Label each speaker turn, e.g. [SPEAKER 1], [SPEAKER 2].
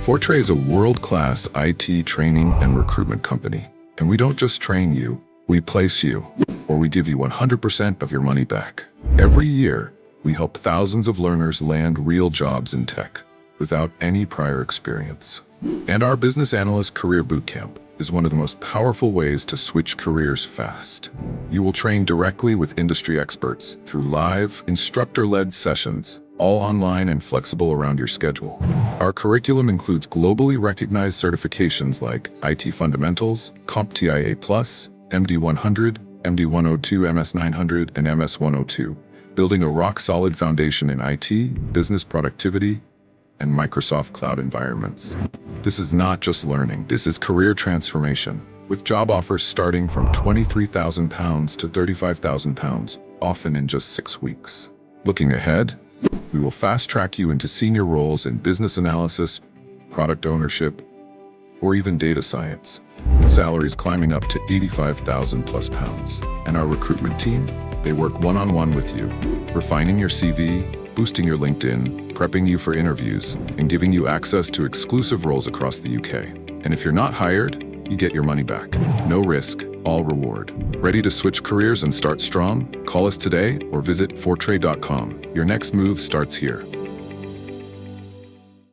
[SPEAKER 1] Fortray is a world-class IT training and recruitment company. And we don't just train you, we place you, or we give you 100% of your money back. Every year, we help thousands of learners land real jobs in tech without any prior experience. And our Business Analyst Career Bootcamp is one of the most powerful ways to switch careers fast. You will train directly with industry experts through live, instructor-led sessions, all online and flexible around your schedule. Our curriculum includes globally recognized certifications like IT Fundamentals, CompTIA+, MD100, MD102, MS900, and MS102, building a rock-solid foundation in IT, business productivity, and Microsoft Cloud environments. This is not just learning, this is career transformation, with job offers starting from £23,000 to £35,000, often in just 6 weeks. Looking ahead, we will fast-track you into senior roles in business analysis, product ownership, or even data science, with salaries climbing up to £85,000 plus. And our recruitment team, they work one-on-one with you, refining your CV, boosting your LinkedIn, prepping you for interviews, and giving you access to exclusive roles across the UK. And if you're not hired, you get your money back. No risk, all reward. Ready to switch careers and start strong? Call us today or visit Fortray.com. Your next move starts here.